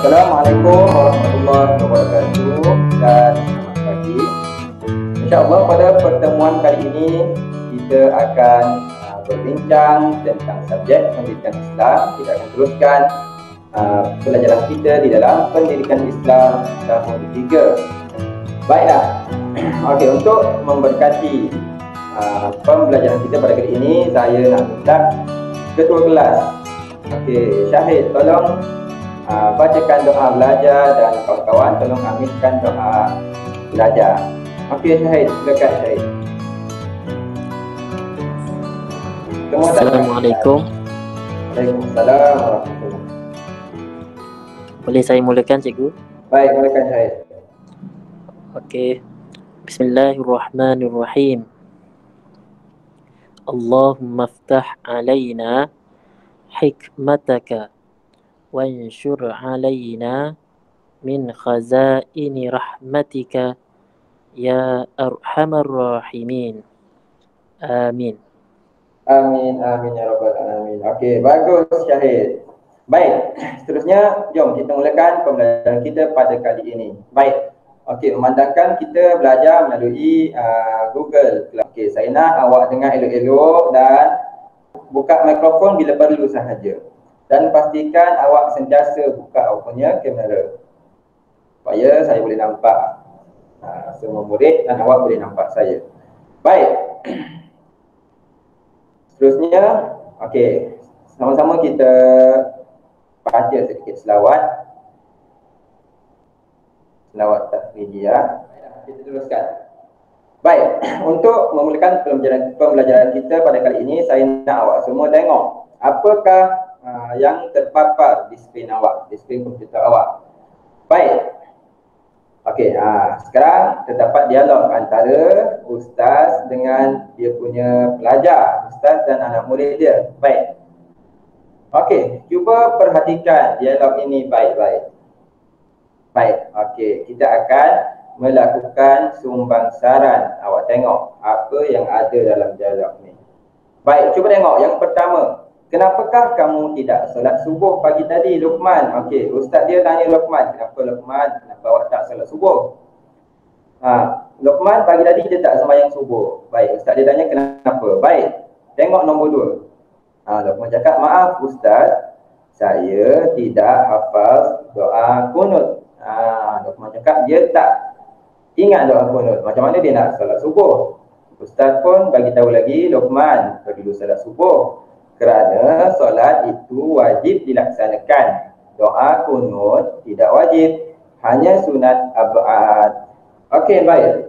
Assalamualaikum warahmatullahi wabarakatuh dan selamat pagi. InsyaAllah pada pertemuan kali ini kita akan berbincang tentang subjek pendidikan Islam. Kita akan teruskan pelajaran kita di dalam pendidikan Islam tahun 3. Baiklah. Okey, untuk memberkati pembelajaran kita pada kali ini, saya nak minta ketua kelas. Okey, Syahid, tolong bacakan doa belajar dan kawan-kawan tolong aminkan doa belajar. Okey Syahid, silakan Syahid. Assalamualaikum. Waalaikumsalam warahmatullahi. Boleh saya mulakan, cikgu? Baik, mulakan Syahid. Okey. Bismillahirrahmanirrahim. Allahumma aftah alaina hikmataka wanshur alaina min khazaini rahmatika ya arhamar rahimin. Amin. Amin, amin ya rabbal alamin. Okey, bagus Syahid. Baik, seterusnya jom kita mulakan pembelajaran kita pada kali ini. Baik. Okey, memandangkan kita belajar melalui Google. Okey, saya nak awak dengar elok-elok dan buka mikrofon bila perlu sahaja. Dan pastikan awak sentiasa buka awak punya kamera supaya saya boleh nampak semua murid dan awak boleh nampak saya. Baik. Seterusnya, okey, sama-sama kita baca sedikit selawat. Selawat tahmidiyah. Kita teruskan. Baik, untuk memulakan pembelajaran kita pada kali ini, saya nak awak semua tengok apakah yang terpapar di skrin awak, di skrin komputer awak. Baik. Okey, sekarang terdapat dialog antara ustaz dengan dia punya pelajar, ustaz dan anak murid dia. Baik. Okey, cuba perhatikan dialog ini baik-baik. Baik, okey, kita akan melakukan sumbangsaran. Awak tengok apa yang ada dalam dialog ni. Baik, cuba tengok yang pertama. Kenapakah kamu tidak solat subuh pagi tadi, Luqman? Okey, ustaz dia tanya Luqman, kenapa Luqman? Kenapa awak tak solat subuh? Luqman pagi tadi dia tak sembahyang subuh. Baik, ustaz dia tanya kenapa? Baik, tengok nombor 2. Luqman cakap, maaf ustaz, saya tidak hafal doa kunut. Luqman cakap dia tak ingat doa kunut. Macam mana dia nak solat subuh? Ustaz pun bagi tahu lagi, Luqman perlu solat subuh kerana solat itu wajib dilaksanakan. Doa kunut tidak wajib, hanya sunat abad. Okey, baik.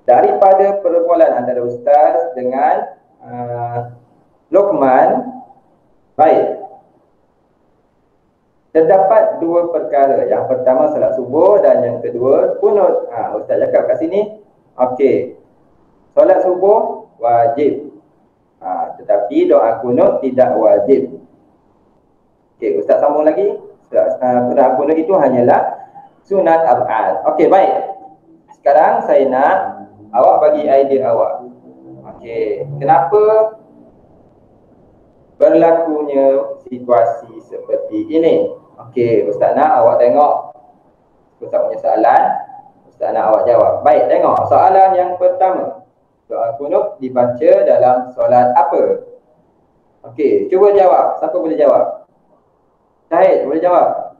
Daripada perbualan antara ustaz dengan Luqman, baik, terdapat dua perkara. Yang pertama solat subuh dan yang kedua kunut. Ustaz cakap kat sini, okey, solat subuh wajib, tetapi doa kunut tidak wajib. Okey, ustaz sambung lagi. Doa kunut itu hanyalah sunat abad. Okey, baik. Sekarang saya nak awak bagi idea awak. Okey, kenapa berlakunya situasi seperti ini? Okey, ustaz nak awak tengok ustaz punya soalan. Ustaz nak awak jawab. Baik, tengok soalan yang pertama. Doa kunut dibaca dalam solat apa? Okey, cuba jawab. Siapa boleh jawab? Syahid, boleh jawab?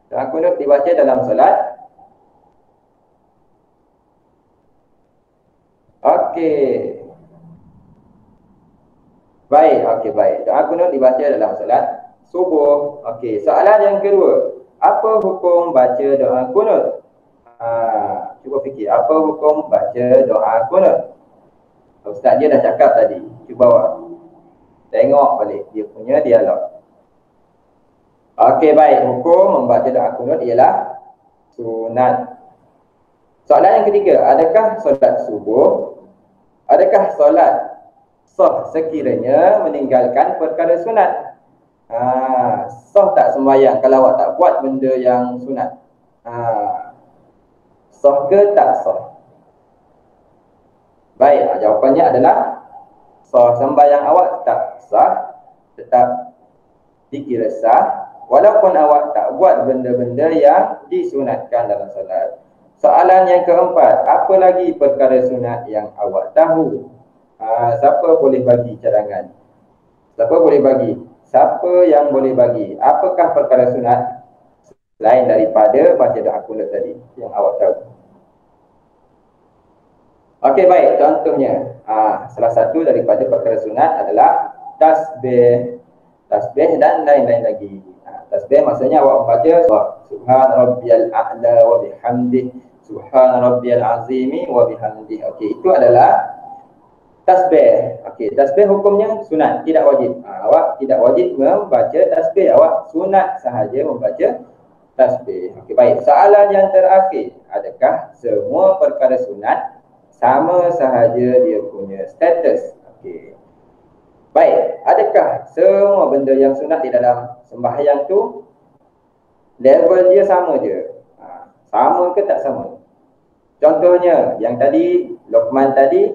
Doa kunut dibaca dalam solat. Okey. Baik, okey, baik. Doa kunut dibaca dalam solat subuh. Okey, soalan yang kedua. Apa hukum baca doa kunut? Cuba fikir, apa hukum baca doa kunut? Ustaz dia dah cakap tadi. Cuba awak tengok balik dia punya dialog. Okey, baik. Hukum membaca doa kunut ialah sunat. Soalan yang ketiga, adakah solat subuh? Adakah solat sah sekiranya meninggalkan perkara sunat? Sah tak sembahyang kalau awak tak buat benda yang sunat? Sah ke tak sah? Baik, jawapannya adalah sah. Sembahyang awak tak sah, tetap dikira sah walaupun awak tak buat benda-benda yang disunatkan dalam solat. Soalan yang keempat, apa lagi perkara sunat yang awak tahu? Siapa boleh bagi cadangan? Siapa boleh bagi? Siapa yang boleh bagi? Apakah perkara sunat selain daripada baca doa kunut tadi yang awak tahu? Okey, baik. Contohnya, salah satu daripada perkara sunat adalah tasbih. Tasbih dan lain-lain lagi. Tasbih maksudnya awak membaca Subhan Rabbiyal A'la wa bihamdih, Subhan Rabbiyal Azimi wa bihamdih. Okey, itu adalah tasbih. Okey, tasbih hukumnya sunat, tidak wajib. Awak tidak wajib membaca tasbih, awak sunat sahaja membaca tasbih. Okey, baik. Soalan yang terakhir, adakah semua perkara sunat sama sahaja dia punya status? Okey. Baik, adakah semua benda yang sunat di dalam sembahyang tu level dia sama je? Sama ke tak sama? Contohnya, yang tadi, Luqman tadi,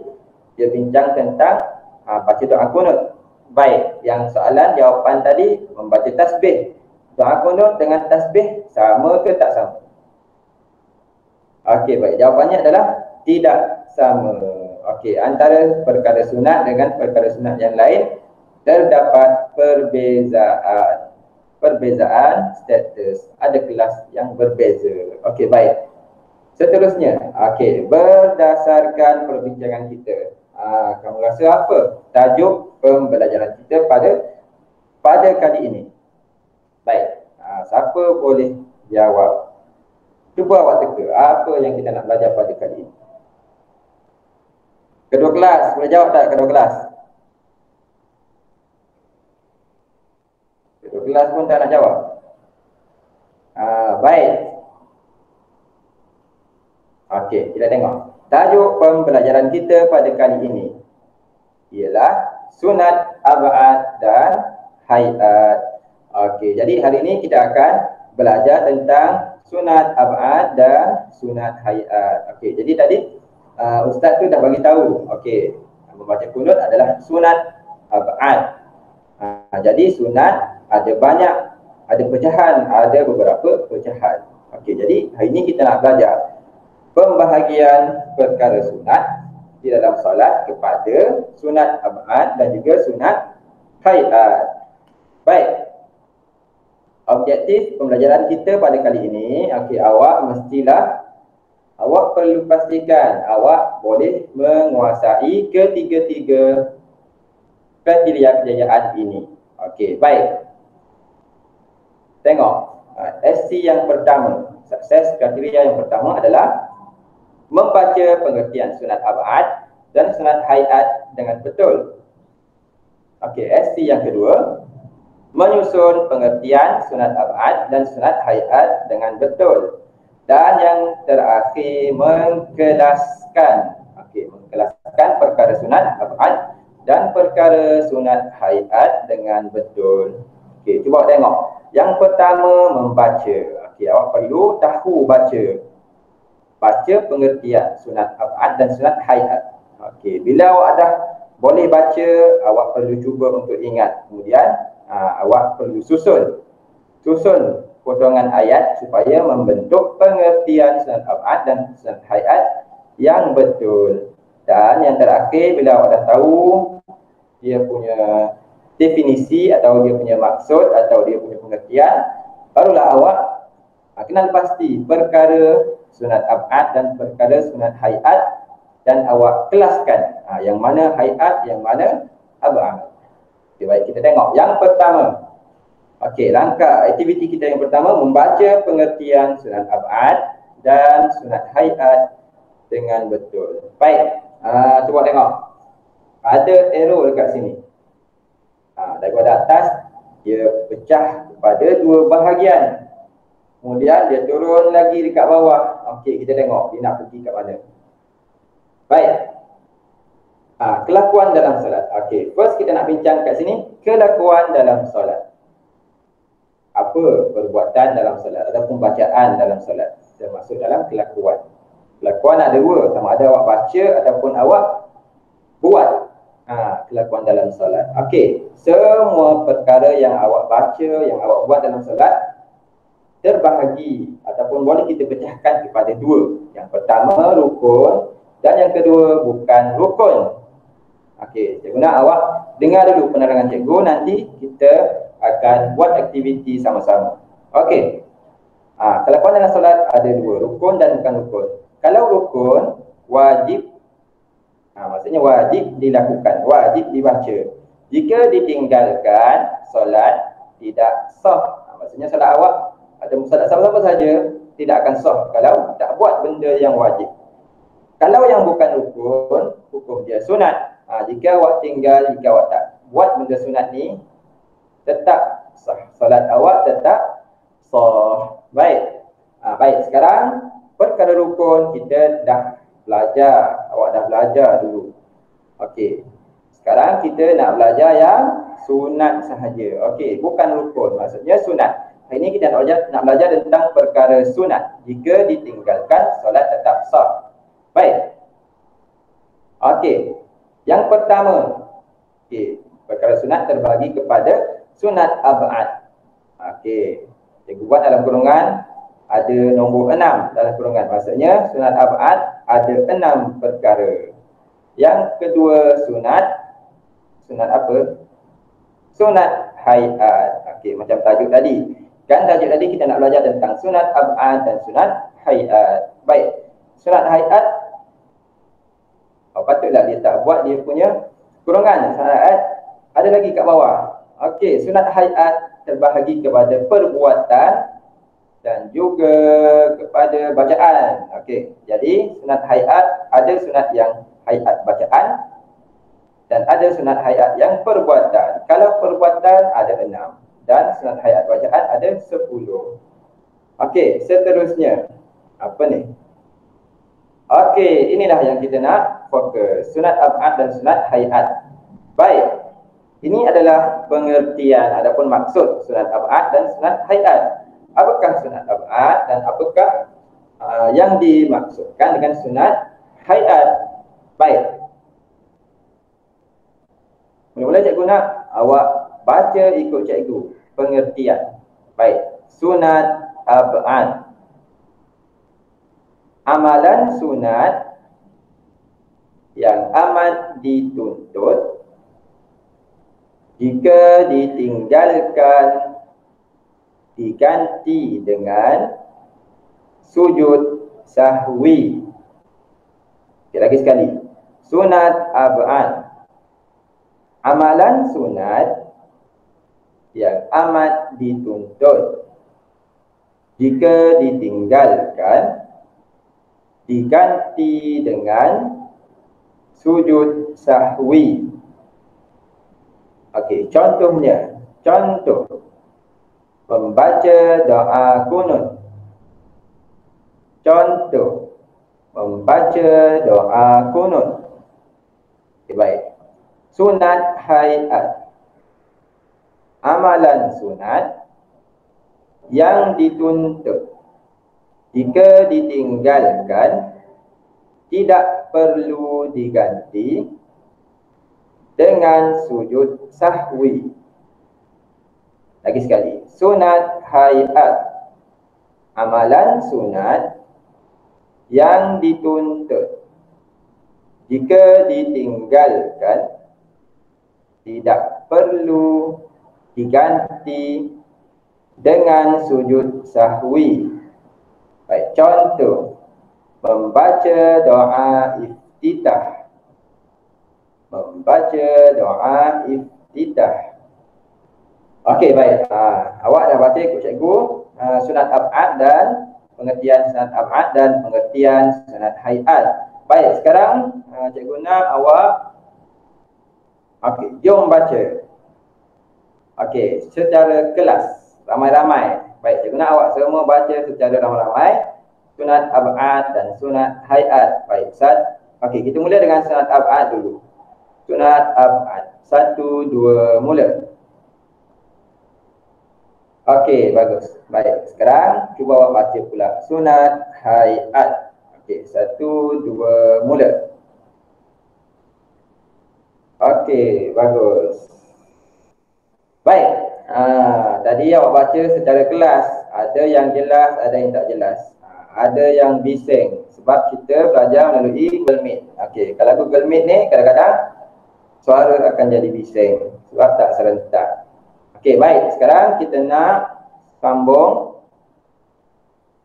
dia bincang tentang baca doa kunut. Baik, yang soalan jawapan tadi, membaca tasbih. Doa kunut dengan tasbih sama ke tak sama? Okey, baik. Jawapannya adalah tidak sama. Okey, antara perkara sunat dengan perkara sunat yang lain terdapat perbezaan. Perbezaan status. Ada kelas yang berbeza. Okey, baik. Seterusnya, okey, berdasarkan perbincangan kita, kamu rasa apa tajuk pembelajaran kita pada kali ini? Baik, siapa boleh jawab? Cuba awak teka, apa yang kita nak belajar pada kali ini? Kedua kelas, boleh jawab tak kedua kelas? Kedua kelas pun tak nak jawab. Baik. Okey, kita tengok. Tajuk pembelajaran kita pada kali ini ialah sunat ab'ad dan hayat. Okey, jadi hari ini kita akan belajar tentang sunat ab'ad dan sunat hayat. Okey, jadi tadi Ustaz tu dah bagi tahu. Okey, membaca kunut adalah sunat ab'ad. Jadi sunat ada banyak, ada pecahan, ada beberapa pecahan. Okey, jadi hari ini kita nak belajar pembahagian perkara sunat di dalam solat kepada sunat ab'ad dan juga sunat hayat. Baik. Objektif pembelajaran kita pada kali ini, okey, awak perlu pastikan awak boleh menguasai ketiga-tiga kriteria kejayaan ini. Okey, baik. Tengok, SC yang pertama, sukses kriteria yang pertama adalah membaca pengertian sunat ab'ad dan sunat hayat dengan betul. Okey, SC yang kedua, menyusun pengertian sunat ab'ad dan sunat hayat dengan betul. Dan yang terakhir, mengkelaskan. Okey, mengkelaskan perkara sunat ab'ad dan perkara sunat hayat dengan betul. Okey, cuba tengok. Yang pertama, membaca. Okey, awak perlu tahu baca. Baca pengertian sunat ab'ad dan sunat hayat. Okey, bila awak dah boleh baca, awak perlu cuba untuk ingat. Kemudian awak perlu susun potongan ayat supaya membentuk pengertian sunat ab'ad dan sunat hayat yang betul. Dan yang terakhir, bila awak dah tahu dia punya definisi atau dia punya maksud atau dia punya pengertian, barulah awak kenal pasti perkara sunat ab'ad dan perkara sunat hayat dan awak kelaskan yang mana hayat, yang mana ab'ad. Okay, baik, kita tengok yang pertama. Okey, langkah aktiviti kita yang pertama, membaca pengertian sunat ab'ad dan sunat hayat dengan betul. Baik, cuba tengok. Ada arrow dekat sini. Daripada atas, dia pecah kepada dua bahagian. Kemudian dia turun lagi dekat bawah. Okey, kita tengok dia nak pergi kat mana. Baik. Kelakuan dalam solat. Okey, first kita nak bincang kat sini, kelakuan dalam solat. Apa perbuatan dalam solat ataupun bacaan dalam solat termasuk dalam kelakuan. Kelakuan ada dua, sama ada awak baca ataupun awak buat. kelakuan dalam solat. Okey, semua perkara yang awak baca, yang awak buat dalam solat terbahagi ataupun boleh kita pecahkan kepada dua. Yang pertama rukun dan yang kedua bukan rukun. Okey, cikgu nak awak dengar dulu penerangan cikgu, nanti kita akan buat aktiviti sama-sama. Okey. Kelakuan dalam solat ada dua, rukun dan bukan rukun. Kalau rukun, wajib, maksudnya wajib dilakukan, wajib dibaca. Jika ditinggalkan, solat tidak sah. Maksudnya solat awak, ada solat siapa-siapa saja, tidak akan sah kalau tak buat benda yang wajib. Kalau yang bukan rukun, hukum dia sunat. Jika awak tinggal, jika awak tak buat benda sunat ni, tetap sah. Solat awak tetap sah. Baik. Baik, sekarang perkara rukun kita dah belajar. Awak dah belajar dulu. Okey. Sekarang kita nak belajar yang sunat sahaja. Okey, bukan rukun. Maksudnya sunat. Hari ini kita nak belajar tentang perkara sunat. Jika ditinggalkan, solat tetap sah. Baik. Okey. Yang pertama, perkara sunat terbagi kepada sunat ab'ad. Okey. Cikgu buat dalam kurungan ada nombor 6 dalam kurungan. Maksudnya sunat ab'ad ada 6 perkara. Yang kedua sunat apa? Sunat hayat. Okey, macam tajuk tadi. Kan tajuk tadi kita nak belajar tentang sunat ab'ad dan sunat hayat. Baik. Sunat hayat, patutlah dia tak buat dia punya kurungan. Sunat hayat ada lagi kat bawah. Okey, sunat hayat terbahagi kepada perbuatan dan juga kepada bacaan. Okey, jadi sunat hayat ada sunat yang hayat bacaan dan ada sunat hayat yang perbuatan. Kalau perbuatan ada 6 dan sunat hayat bacaan ada 10. Okey, seterusnya apa ni? Okey, inilah yang kita nak fokus. Sunat ab'ad dan sunat hayat. Baik. Ini adalah pengertian adapun maksud sunat ab'ad dan sunat hayat. Apakah sunat ab'ad dan apakah yang dimaksudkan dengan sunat hayat? Baik. Mula-mula cikgu nak awak baca ikut cikgu pengertian. Baik. Sunat ab'ad. Amalan sunat yang amat dituntut jika ditinggalkan diganti dengan sujud sahwi. Okay, lagi sekali. Sunat ab'ad. Amalan sunat yang amat dituntut jika ditinggalkan diganti dengan sujud sahwi. Okey, contohnya. Contoh. Membaca doa kunut. Contoh. Membaca doa kunut. Okay, baik. Sunat hayat. Amalan sunat yang dituntut jika ditinggalkan tidak perlu diganti dengan sujud sahwi. Lagi sekali, sunat hayat. Amalan sunat yang dituntut jika ditinggalkan tidak perlu diganti dengan sujud sahwi. Baik, contoh. Membaca doa iftitah. Membaca doa iftitah. Okey, baik. Awak dah baca ikut cikgu sunat ab'ad dan pengertian sunat ab'ad dan pengertian sunat hayat. Baik, sekarang cikgu nak awak jom baca. Okey, secara kelas ramai-ramai. Baik, cikgu nak awak semua baca secara ramai-ramai sunat ab'ad dan sunat hayat. Baik, okey, kita mula dengan sunat ab'ad dulu. Sunat ab'ad. 1, 2, mula. Okey, bagus. Baik, sekarang cuba awak baca pula sunat hayat. Okey, 1, 2, mula. Okey, bagus. Baik. Tadi awak baca secara kelas. Ada yang jelas, ada yang tak jelas. Ada yang bising. Sebab kita belajar melalui Google Meet. Okey, kalau Google Meet ni kadang-kadang suara akan jadi bising. Sebab tak serentak. Okey, baik. Sekarang kita nak sambung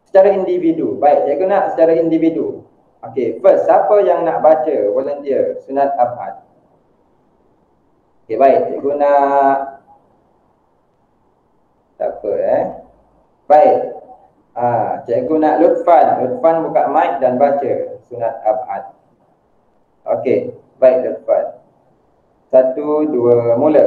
secara individu. Baik, cikgu nak secara individu. Okey, first, siapa yang nak baca volunteer sunat abad? Okey, baik. Cikgu nak tak apa Baik. Cikgu nak Lutfan. Lutfan buka mic dan baca sunat abad. Okey, baik Lutfan. 1, 2, mula.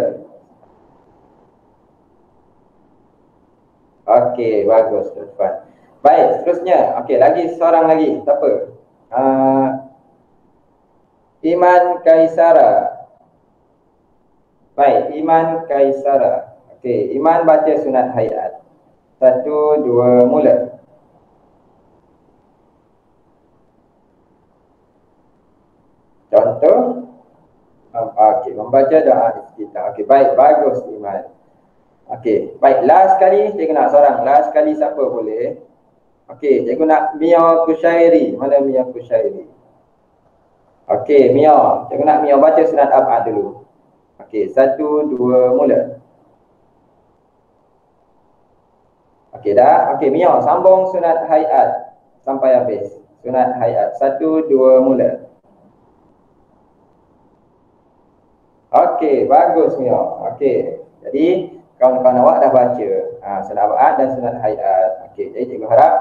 Okey, bagus Lutfan. Baik, seterusnya. Okey, lagi seorang lagi. Siapa? Iman Kaisara. Baik, Iman Kaisara. Okey, Iman baca sunat hayat. 1, 2, mula. Contoh. Okey, membaca doa iftitah. Okey, baik, bagus Iman. Okey, baik, last kali cikgu nak seorang. Last kali siapa boleh? Okey, cikgu nak Mia Kushairi. Mana Mia Kushairi? Okey, Mia. Cikgu nak Mia baca sunat abad dulu. Okey, 1, 2, mula. Okey dah. Okey, Mia sambung sunat hayat sampai habis. Sunat hayat. 1, 2, mula. Okey, bagus Mia. Okey. Jadi kawan-kawan awak dah baca sunat abad dan sunat hayat. Okey, jadi cikgu harap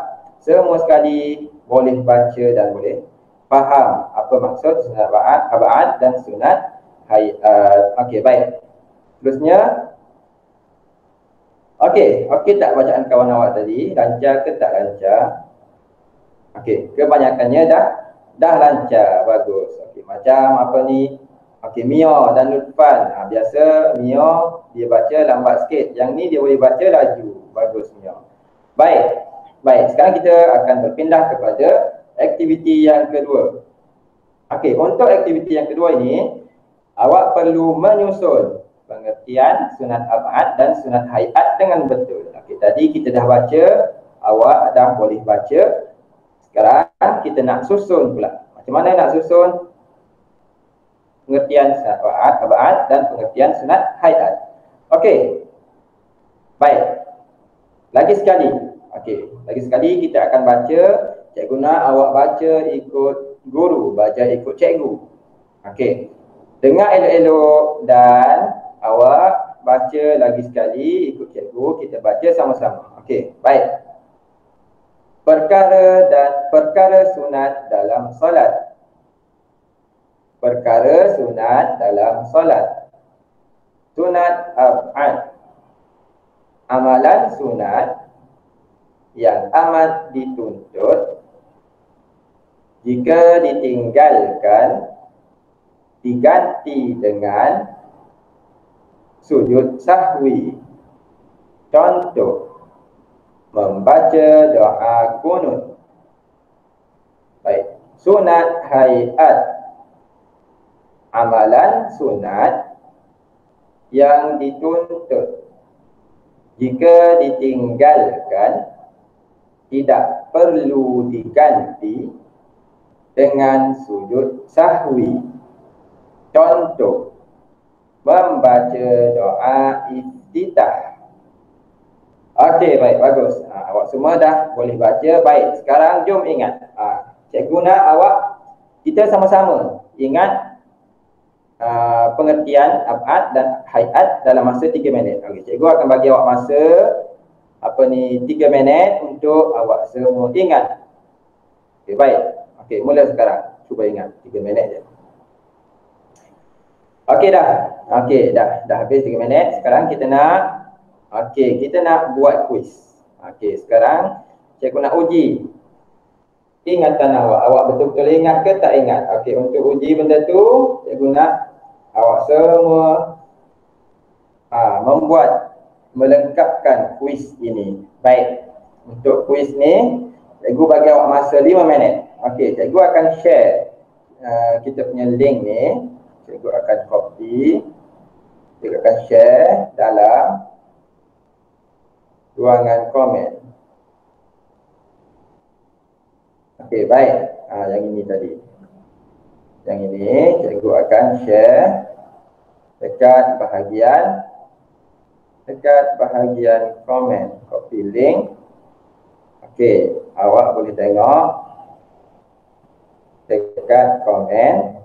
semua sekali boleh baca dan boleh faham apa maksud sunat abad dan sunat hayat. Okey, baik. Terusnya, okey tak bacaan kawan awak tadi? Lancar ke tak lancar? Okey, kebanyakannya dah lancar. Bagus. Okey, macam apa ni? Okey, Mia dan Lutfan. Biasa Mia dia baca lambat sikit. Yang ni dia boleh baca laju. Bagus Mia. Baik. Baik, sekarang kita akan berpindah kepada aktiviti yang kedua. Okey, untuk aktiviti yang kedua ini, awak perlu menyusun pengertian sunat abad dan sunat hayat dengan betul. Okey, tadi kita dah baca, awak dah boleh baca. Sekarang kita nak susun pula. Macam mana nak susun pengertian sunat abad dan pengertian sunat hayat? Okey. Baik. Lagi sekali. Okey, lagi sekali kita akan baca. Cikgu nak awak baca ikut guru, baca ikut cikgu. Okey. Dengar elok-elok dan awak baca lagi sekali ikut cikgu. Kita baca sama-sama. Okey, baik. Perkara sunat dalam solat. Perkara sunat dalam solat. Sunat abad. Amalan sunat yang amat dituntut jika ditinggalkan diganti dengan sujud sahwi. Contoh, membaca doa kunut. Baik, sunat hayat. Amalan sunat yang dituntut jika ditinggalkan tidak perlu diganti dengan sujud sahwi. Contoh, membaca doa iftitah. Okey, baik, bagus. Awak semua dah boleh baca. Baik, sekarang jom ingat. Cikgu nak awak, kita sama-sama ingat pengertian abad dan hayat dalam masa 3 minit. Okey, cikgu akan bagi awak masa 3 minit untuk awak semua ingat. Okey, baik. Okey, mula sekarang. Cuba ingat 3 minit je. Okey dah. Okey, dah habis 3 minit. Sekarang kita nak buat kuis. Okey, sekarang cikgu nak uji ingatan awak. Awak betul-betul ingat ke tak ingat? Okey, untuk uji benda tu, cikgu nak awak semua melengkapkan kuis ini. Baik, untuk kuis ni cikgu bagi awak masa 5 minit. Okey, cikgu akan share kita punya link ni cikgu akan copy, cikgu akan share dalam ruangan komen. Okey, baik. Yang ini tadi. Yang ini cikgu akan share dekat bahagian komen. Copy link. Okey, awak boleh tengok dekat komen,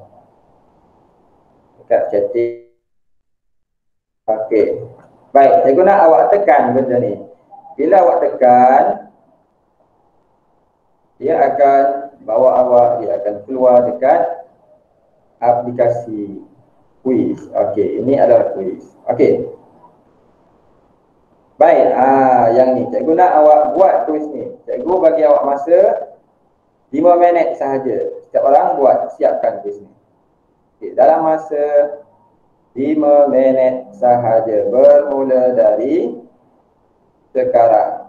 dekat chatting. Okey. Baik, cikgu nak awak tekan benda ni. Bila awak tekan, dia akan bawa awak, dia akan keluar dekat aplikasi quiz. Okey, ini adalah quiz. Okey. Baik, yang ni cikgu nak awak buat quiz ni. Cikgu bagi awak masa 5 minit sahaja. Setiap orang buat, siapkan quiz ni. Okey, dalam masa 5 minit sahaja, bermula dari sekarang.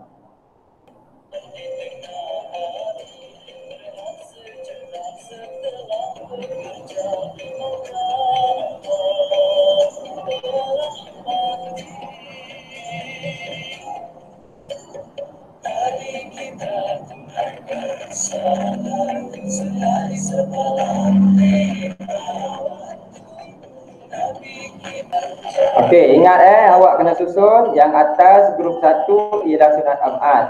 Okey, ingat awak kena susun. Yang atas grup 1 ialah sunat ab'ad.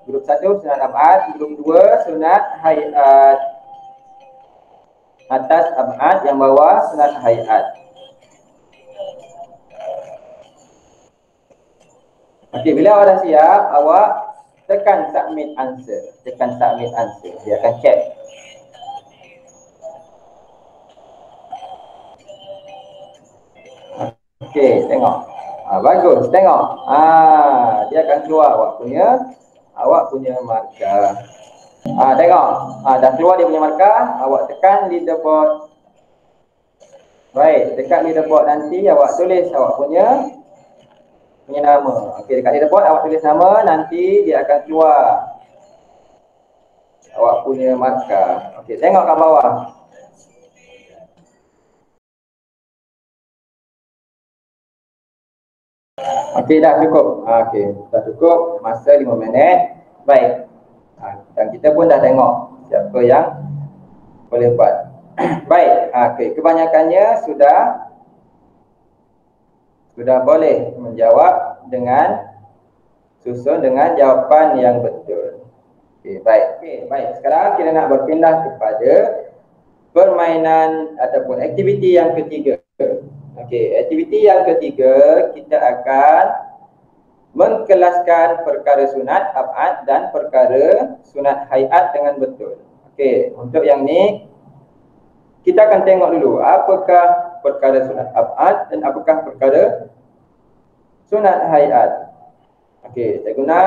Grup 1 sunat ab'ad, grup 2 sunat hayat. Atas ab'ad, yang bawah sunat hayat. Okey, bila awak dah siap, awak tekan submit answer. Tekan submit answer. Dia akan check. Okey, tengok. Bagus, tengok. Dia akan keluar awak punya markah. Tengok. Dah keluar dia punya markah, awak tekan leaderboard. Baik, dekat leaderboard nanti awak tulis awak punya nama. Okey, dekat leaderboard awak tulis nama, nanti dia akan keluar awak punya markah. Okey, tengok kat bawah. Okey, dah cukup. Okey, dah cukup masa 5 minit. Baik. Dan kita pun dah tengok siapa yang boleh buat. Baik. Okey, kebanyakannya sudah boleh menjawab dengan susun dengan jawapan yang betul. Okey, baik. Okey, baik. Sekarang kita nak berpindah kepada permainan ataupun aktiviti yang ketiga. Okey, aktiviti yang ketiga, kita akan mengkelaskan perkara sunat ab'ad dan perkara sunat hayat dengan betul. Okey, untuk yang ni kita akan tengok dulu apakah perkara sunat ab'ad dan apakah perkara sunat hayat. Okey, saya guna.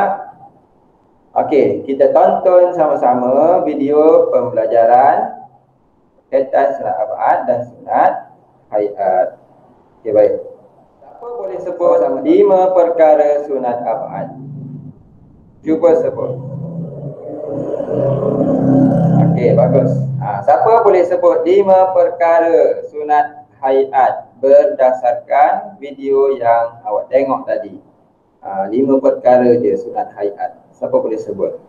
Okey, kita tonton sama-sama video pembelajaran berkaitan sunat ab'ad dan sunat hayat. Okey, baik. Siapa boleh sebut sama 5 perkara sunat ab'ad? Cuba sebut. Okey, bagus. Siapa boleh sebut 5 perkara sunat hayat berdasarkan video yang awak tengok tadi? 5 perkara je sunat hayat. Siapa boleh sebut?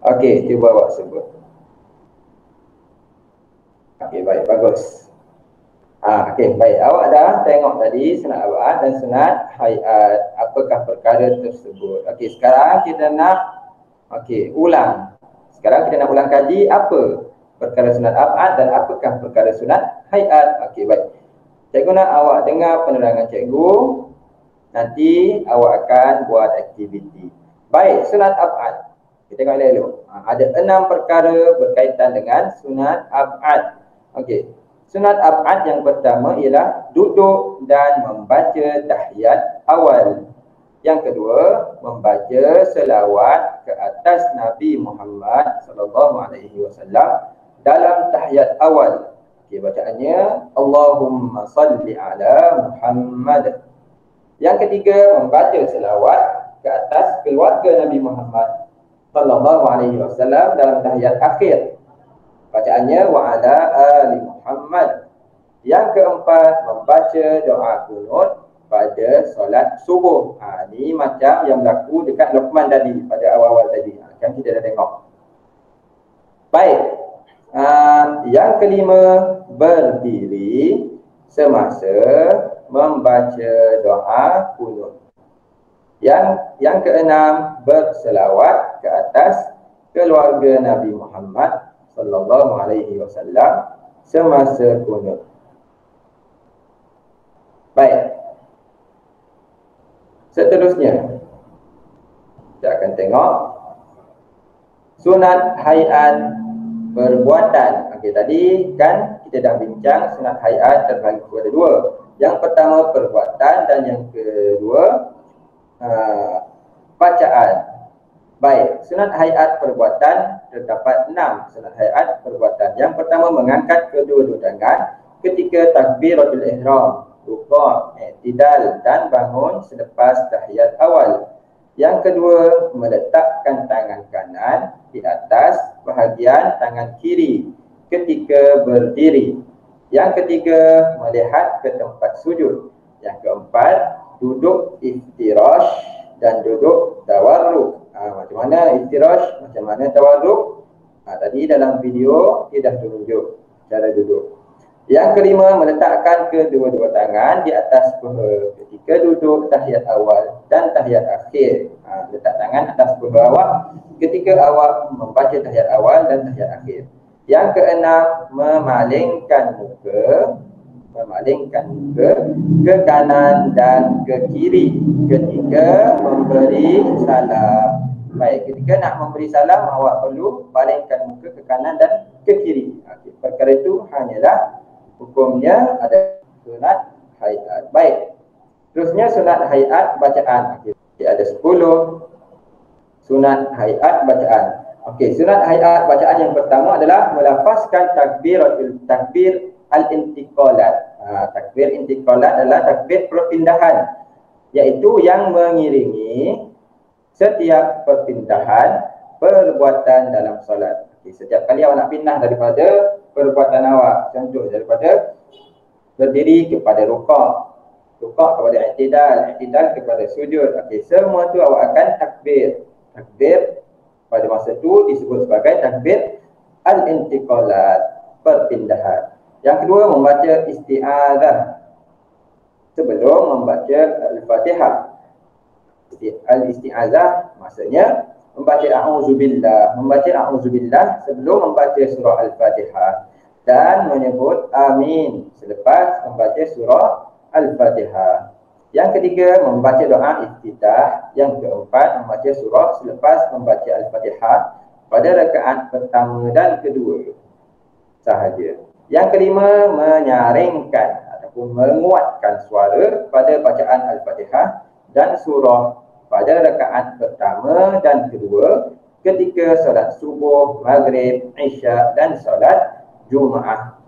Okey, cuba awak sebut. Okey, baik, bagus. Okey, baik. Awak dah tengok tadi sunat ab'ad dan sunat hayat. Apakah perkara tersebut? Okey, sekarang kita nak ulang. Sekarang kita nak ulang kaji apa perkara sunat ab'ad dan apakah perkara sunat hayat. Okey, baik. Cikgu nak awak dengar penerangan cikgu. Nanti awak akan buat aktiviti. Baik, sunat ab'ad. Kita tengok elok. Ada 6 perkara berkaitan dengan sunat ab'ad. Okey. Sunat ab'ad yang pertama ialah duduk dan membaca tahiyat awal. Yang kedua, membaca selawat ke atas Nabi Muhammad SAW dalam tahiyat awal. Okey, bacaannya Allahumma salli ala Muhammad. Yang ketiga, membaca selawat ke atas keluarga Nabi Muhammad SAW dalam tahiyat akhir. Bacaannya wa ala ali Muhammad. Yang keempat, membaca doa kunut pada solat subuh. Ni macam yang berlaku dekat Luqman tadi, pada awal-awal tadi. Kan kita dah tengok. Baik. Yang kelima, berdiri semasa membaca doa kunut. Yang keenam, berselawat ke atas keluarga Nabi Muhammad sallallahu alaihi wasallam semasa kunut. Baik. Seterusnya, kita akan tengok sunat hayat perbuatan. Okey, tadi kan kita dah bincang sunat hayat terbagi kepada dua. Yang pertama perbuatan dan yang kedua bacaan. Baik, sunat hayat perbuatan terdapat 6 sunat hayat perbuatan. Yang pertama, mengangkat kedua-dua tangan ketika takbiratul ihram, rukuk, i'tidal dan bangun selepas tahiyat awal. Yang kedua, meletakkan tangan kanan di atas bahagian tangan kiri ketika berdiri. Yang ketiga, melihat ke tempat sujud. Yang keempat, duduk iftirash dan duduk tawarruk. Macam mana iftirash, macam mana tawarruk? Tadi dalam video dia dah tunjuk cara duduk. Yang kelima, meletakkan kedua-dua tangan di atas paha ketika duduk tahiyat awal dan tahiyat akhir. Letak tangan atas paha awak ketika awak membaca tahiyat awal dan tahiyat akhir. Yang keenam, memalingkan muka ke kanan dan ke kiri ketika memberi salam. Baik, ketika nak memberi salam, awak perlu palingkan muka ke kanan dan ke kiri. Perkara itu hanyalah hukumnya ada sunat hayat. Baik, terusnya sunat hayat bacaan. Ada 10 sunat hayat bacaan. Okey, sunat hayat bacaan yang pertama adalah melafazkan takbir al-intiqalat. Takbir intiqalat adalah takbir perpindahan, iaitu yang mengiringi setiap perpindahan perbuatan dalam solat. Setiap kali awak nak pindah daripada perbuatan awak, contoh daripada berdiri kepada rukuk kepada i'tidal kepada sujud. Semua tu awak akan takbir pada masa tu disebut sebagai takbir al-intiqalat, perpindahan. Yang kedua, membaca isti'adzah sebelum membaca al-Fatihah. Al-isti'adzah maksudnya membaca a'udzubillah sebelum membaca surah al-Fatihah dan menyebut amin selepas membaca surah al-Fatihah. Yang ketiga, membaca doa iftitah. Yang keempat, membaca surah selepas membaca al-Fatihah pada rakaat pertama dan kedua sahaja. Yang kelima, menyaringkan ataupun menguatkan suara pada bacaan al-Fatihah dan surah pada rakaat pertama dan kedua ketika solat subuh, maghrib, isyak dan solat Jumaat.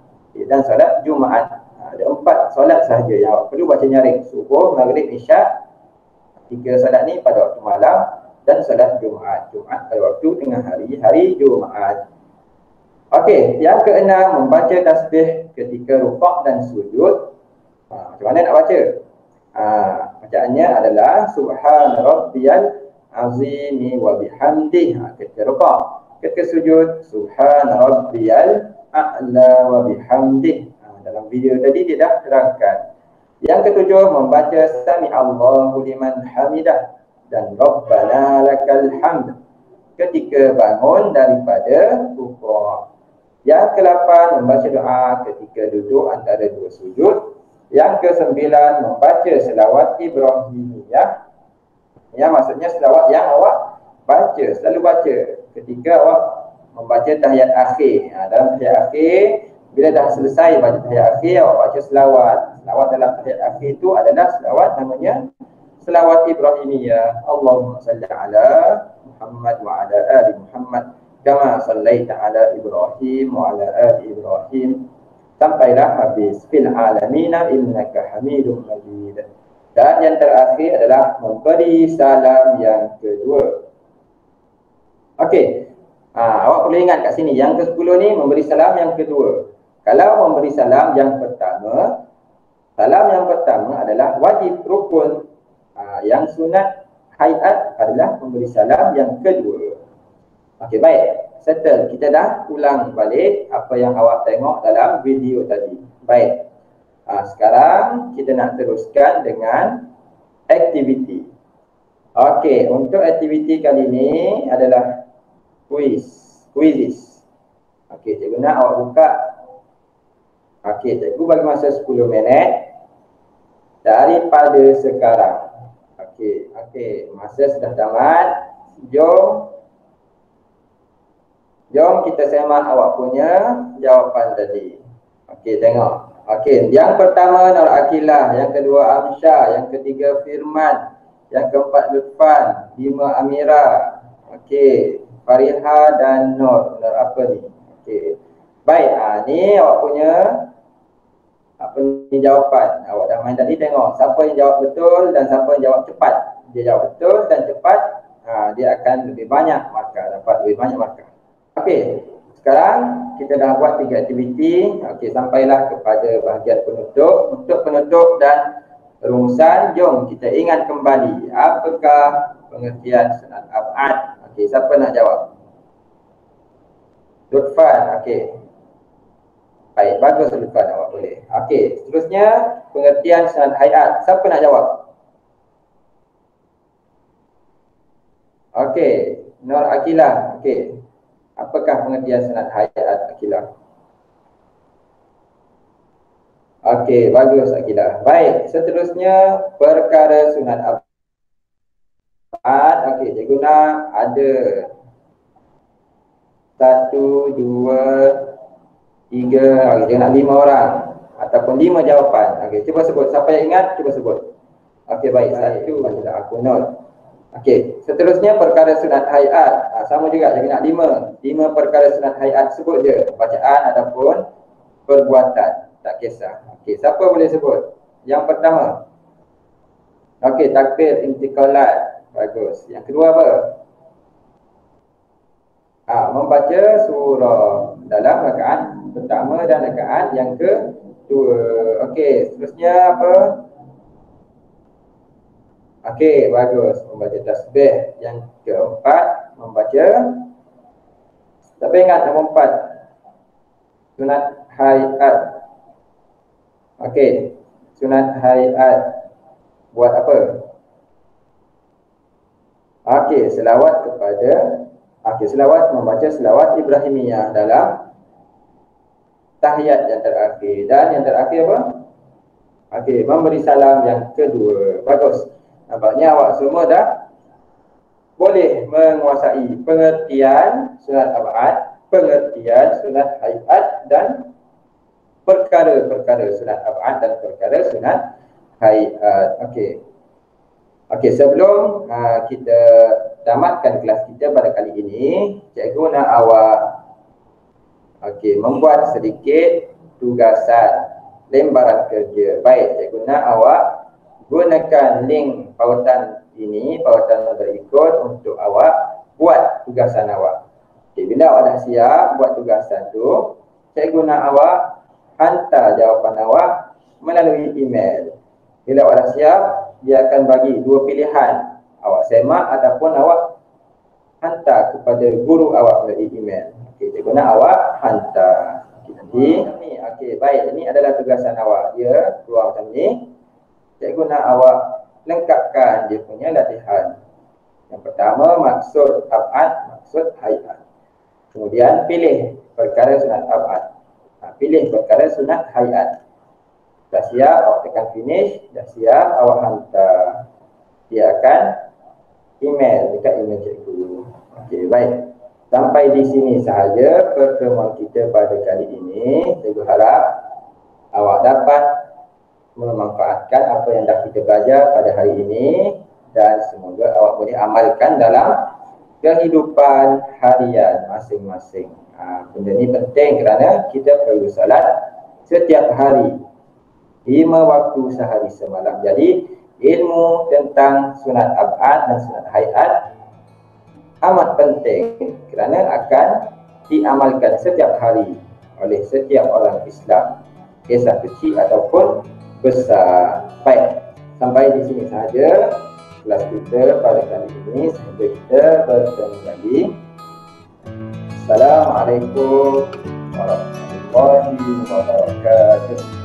Ada 4 solat sahaja yang awak perlu baca nyaring: subuh, maghrib, isyak. 3 solat ni pada waktu malam dan solat Jumaat pada waktu tengah hari Jumaat. Okey, yang keenam, membaca tasbih ketika rukuk dan sujud. Macam mana nak baca? Bacaannya adalah subhana rabbiyal azimi wa bihamdih ketika rukuk. Ketika sujud, subhana rabbiyal a'la wa bihamdih. Dalam video tadi dia dah terangkan. Yang ketujuh, membaca sami Allahu liman hamidah dan rabbana lakal hamd ketika bangun daripada rukuk. Yang ke-8, membaca doa ketika duduk antara 2 sujud. Yang ke-9, membaca selawat Ibrahimiyah. Yang maksudnya selawat yang awak selalu baca ketika awak membaca tahiyat akhir. Dalam tahiyat akhir, bila dah selesai baca tahiyat akhir, awak baca selawat. Selawat dalam tahiyat akhir itu adalah selawat namanya selawat Ibrahimiyah. Allahumma salli ala Muhammad wa ala ali Muhammad kama sallaita ala Ibrahim wa ala ali Ibrahim sampailah habis. Fil alamina innaka Hamidum Majid. Dan yang terakhir adalah memberi salam yang kedua. Okey. Awak perlu ingat kat sini, yang ke-10 ni memberi salam yang kedua. Kalau memberi salam yang pertama adalah wajib rukun. Yang sunat hayat adalah memberi salam yang kedua. Okey, baik. Settle. Kita dah ulang balik apa yang awak tengok dalam video tadi. Baik. Sekarang kita nak teruskan dengan aktiviti. Okey, untuk aktiviti kali ini adalah quizzes. Okey, cikgu nak awak buka. Okey, cikgu bagi masa 10 minit daripada sekarang. Okey, masa sudah tamat. Jom kita semak awak punya jawapan tadi. Okey, tengok. Okey, yang pertama Nur Akilah, yang kedua Amsyah, yang ketiga Firman, yang keempat Lutfan, 5 Amira. Okey, Fariha dan Nur apa ni? Okey. Baik, ni awak punya apa ni jawapan. Awak dah main tadi, tengok siapa yang jawab betul dan siapa yang jawab cepat. Dia jawab betul dan cepat, dia akan lebih banyak markah, dapat lebih banyak markah. Okey, sekarang kita dah buat 3 aktiviti. Okey, sampailah kepada bahagian penutup. Untuk penutup dan rumusan, jom kita ingat kembali apakah pengertian sunat ab'ad. Okey, siapa nak jawab? Lutfan. Okey. Baik, bagus Lutfan, awak boleh. Okey, seterusnya pengertian sunat hayat. Siapa nak jawab? Okey, Nur Akilah. Okey. Apakah pengertian sunat hayat Akilah? Okey, bagus Akilah. Baik, seterusnya perkara sunat ab'ad. Okey, cikgu nak ada 1, 2, 3, okey, jangan nak 5 orang ataupun 5 jawapan. Okey, cuba sebut. Siapa yang ingat, cuba sebut. Okey, baik. 1, sudah aku note. Okey, seterusnya perkara sunat hayat. Sama juga, jangan nak 5 perkara sunat hayat. Sebut je bacaan ataupun perbuatan, tak kisah. Okey, siapa boleh sebut? Yang pertama. Okey, takbir intiqalat. Bagus. Yang kedua apa? Membaca surah dalam rakaat pertama dan rakaat yang kedua. Okey, seterusnya apa? Okey, bagus. Membaca tasbih. Yang keempat, membaca. Tapi ingat nombor 4. Sunat hayat. Okey, sunat hayat. Buat apa? Okey, selawat kepada. Okey, selawat, membaca selawat Ibrahimiyah dalam tahiyat yang terakhir. Dan yang terakhir apa? Okey, memberi salam yang kedua. Bagus. Nampaknya awak semua dah boleh menguasai pengertian sunat ab'ad, pengertian sunat hayat dan perkara-perkara sunat ab'ad dan perkara sunat hayat. Okey. Okey, sebelum kita tamatkan kelas kita pada kali ini, cikgu nak awak membuat sedikit tugasan lembaran kerja. Baik, cikgu nak awak gunakan link pautan ini, pautan berikut untuk awak buat tugasan awak. Okey, bila awak dah siap buat tugasan tu, cikgu nak awak hantar jawapan awak melalui email. Bila awak dah siap, dia akan bagi 2 pilihan. Awak semak ataupun awak hantar kepada guru awak melalui email. Okey, cikgu nak awak hantar. Okey, nanti okey, baik, ini adalah tugasan awak. Dia keluar macam ni. Cikgu nak awak lengkapkan dia punya latihan. Yang pertama, maksud ab'ad, maksud hayat. Kemudian pilih perkara sunat ab'ad. Pilih perkara sunat hayat. Dah siap, awak tekan finish. Dah siap, awak hantar. Dia akan email dekat email cikgu. Okey, baik. Sampai di sini sahaja pertemuan kita pada kali ini. Cikgu harap awak dapat memanfaatkan apa yang dah kita belajar pada hari ini dan semoga awak boleh amalkan dalam kehidupan harian masing-masing. Benda ni penting kerana kita perlu salat setiap hari 5 waktu sehari semalam. Jadi ilmu tentang sunat ab'ad dan sunat hayat amat penting kerana akan diamalkan setiap hari oleh setiap orang Islam, kisah kecil ataupun besar. Baik, sampai di sini sahaja kelas kita pada kali ini, sehingga kita bertemu lagi. Assalamualaikum warahmatullahi wabarakatuh.